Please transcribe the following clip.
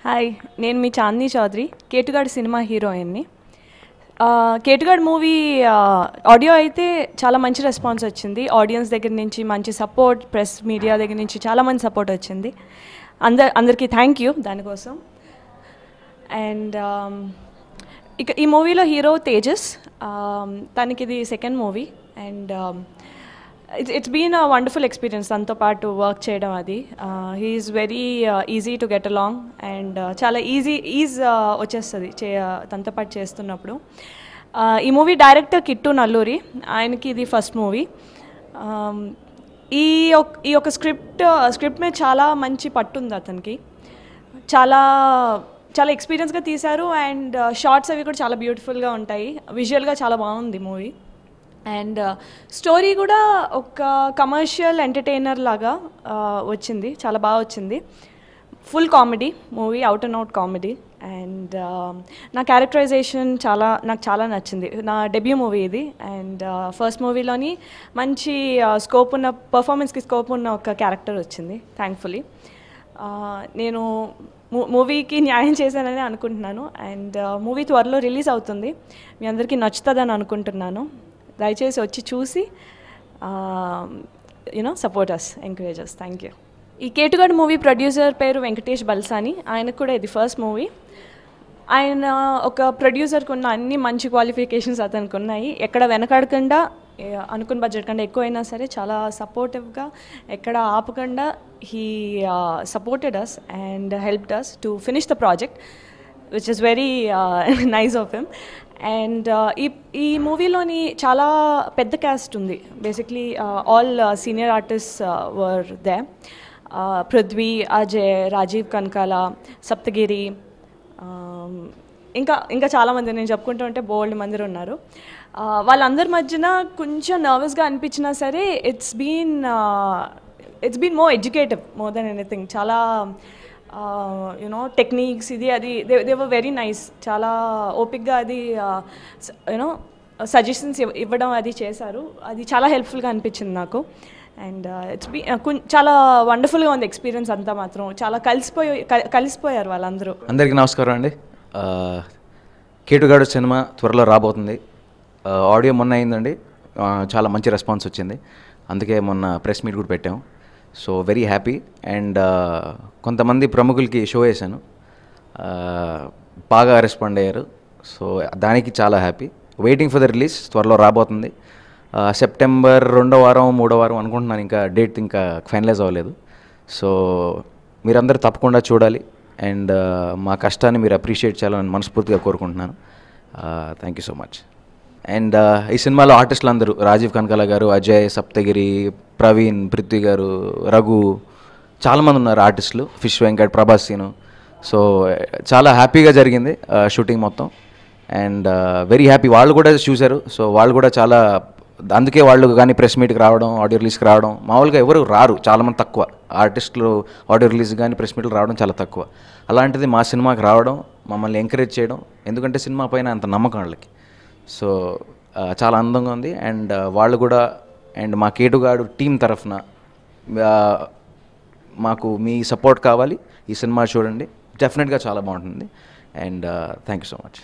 Hi, నేను మీ Chandini Chowdary, కేటుగాడు cinema హీరోయిన్ని. కేటుగాడు movie audio అయితే చాలా మంచి రెస్పాన్స్ వచ్చింది. ఆడియన్స్ దగ్గర నుంచి మంచి సపోర్ట్, ప్రెస్ మీడియా దగ్గర నుంచి చాలా మంచి సపోర్ట్ వచ్చింది. అందరికీ థ్యాంక్ యూ దానికోసం. అండ్ ఇక ఈ మూవీలో హీరో తేజస్, తనకి ఇది second movie. And it's been a wonderful experience తనతో పాటు వర్క్ చేయడం. అది he is very easy to get along and చాలా ఈజ్ వచ్చేస్తుంది తనతో పాటు చేస్తున్నప్పుడు. ఈ మూవీ డైరెక్టర్ కిట్టు నల్లూరి, ఆయనకి ఇది ఫస్ట్ మూవీ. ఈ యొక్క స్క్రిప్ట్ మీద చాలా మంచి పట్టుంది అతనికి. చాలా చాలా ఎక్స్పీరియన్స్గా తీశారు. అండ్ షార్ట్స్ అవి కూడా చాలా బ్యూటిఫుల్గా ఉంటాయి. విజువల్గా చాలా బాగుంది మూవీ. అండ్ స్టోరీ కూడా ఒక కమర్షియల్ ఎంటర్టైనర్ లాగా వచ్చింది, చాలా బాగా వచ్చింది. Full comedy movie, out and out comedy. And నా క్యారెక్టరైజేషన్ నాకు చాలా నచ్చింది. నా డెబ్యూ మూవీ ఇది. అండ్ ఫస్ట్ మూవీలోని మంచి పర్ఫార్మెన్స్కి స్కోప్ ఉన్న ఒక క్యారెక్టర్ వచ్చింది థ్యాంక్ఫుల్లీ. నేను మూవీకి న్యాయం చేశానని అనుకుంటున్నాను. అండ్ మూవీ త్వరలో రిలీజ్ అవుతుంది. మీ అందరికీ నచ్చుతుందని అనుకుంటున్నాను. దయచేసి వచ్చి చూసి support us, encourage us. Thank you. ఈ కేటుగాడు మూవీ ప్రొడ్యూసర్ పేరు వెంకటేష్ బల్సాని. ఆయనకు కూడా ఇది ఫస్ట్ మూవీ. ఆయన ఒక ప్రొడ్యూసర్కి ఉన్న అన్ని మంచి క్వాలిఫికేషన్స్ అతనికి ఉన్నాయి. ఎక్కడ వెనకాడకుండా, అనుకున్న బడ్జెట్ కంటే ఎక్కువైనా సరే చాలా సపోర్టివ్గా, ఎక్కడ ఆపకుండా he supported us and helped us to finish the project, which is very nice of him. And ఈ మూవీలోని చాలా పెద్ద క్యాస్ట్ ఉంది. Basically all senior artist were they. Prithvi, Ajay, Rajeev Kanakala, Saptagiri, ఇంకా చాలామంది, నేను చెప్పుకుంటూ ఉంటే బోల్డ్ మంది ఉన్నారు. వాళ్ళందరి మధ్యన కొంచెం నర్వస్గా అనిపించినా సరే it's been more educative more then anything. చాలా టెక్నిక్స్ ఇది అది దే వర్ వెరీ నైస్. చాలా ఓపిక్గా అది సజెషన్స్ ఇవ్వడం అది చేశారు. అది చాలా హెల్ప్ఫుల్గా అనిపించింది నాకు. అండ్ చాలా వండర్ఫుల్గా ఉంది ఎక్స్పీరియన్స్ అంతా. మాత్రం చాలా కలిసిపోయారు వాళ్ళందరూ. అందరికీ నమస్కారం అండి. కేటుగాడు సినిమా త్వరలో రాబోతుంది. ఆడియో మొన్న అయిందండి, చాలా మంచి రెస్పాన్స్ వచ్చింది. అందుకే మొన్న ప్రెస్ మీట్ కూడా పెట్టాము. So very happy. అండ్ కొంతమంది ప్రముఖులకి షో వేశాను, బాగా రెస్పాండ్ అయ్యారు. సో దానికి చాలా happy. Waiting for the release. త్వరలో రాబోతుంది. సెప్టెంబర్ 2వ వారం 3వ వారం అనుకుంటున్నాను. ఇంకా డేట్ ఇంకా ఫైనలైజ్ అవ్వలేదు. సో మీరందరూ తప్పకుండా చూడాలి. అండ్ మా కష్టాన్ని మీరు అప్రిషియేట్ చేయాలని మనస్ఫూర్తిగా కోరుకుంటున్నాను. Thank you so much. And ఈ సినిమాలో ఆర్టిస్టులు అందరూ, రాజీవ్ కనకాల గారు, అజయ్, సప్తగిరి, ప్రవీణ్, పృథ్వీ గారు, రఘు, చాలామంది ఉన్నారు ఆర్టిస్టులు. ఫిష్ వెంకట్, ప్రభాస్ సీను. సో చాలా హ్యాపీగా జరిగింది షూటింగ్ మొత్తం. And very happy. వాళ్ళు కూడా చూశారు. సో వాళ్ళు కూడా చాలా, అందుకే వాళ్ళు కానీ ప్రెస్ మీట్కి రావడం, ఆడియో రిలీజ్కి రావడం, మామూలుగా ఎవరు రారు, చాలామంది తక్కువ ఆర్టిస్టులు ఆడియో రిలీజ్ కానీ ప్రెస్ మీట్కి రావడం చాలా తక్కువ. అలాంటిది మా సినిమాకి రావడం, మమ్మల్ని ఎంకరేజ్ చేయడం, ఎందుకంటే సినిమా పైన అంత నమ్మకం వాళ్ళకి. సో చాలా అందంగా ఉంది. అండ్ వాళ్ళు కూడా, అండ్ మా కేటుగాడు టీం తరఫున మాకు మీ సపోర్ట్ కావాలి. ఈ సినిమా చూడండి, డెఫినెట్గా చాలా బాగుంటుంది. And thank you so much.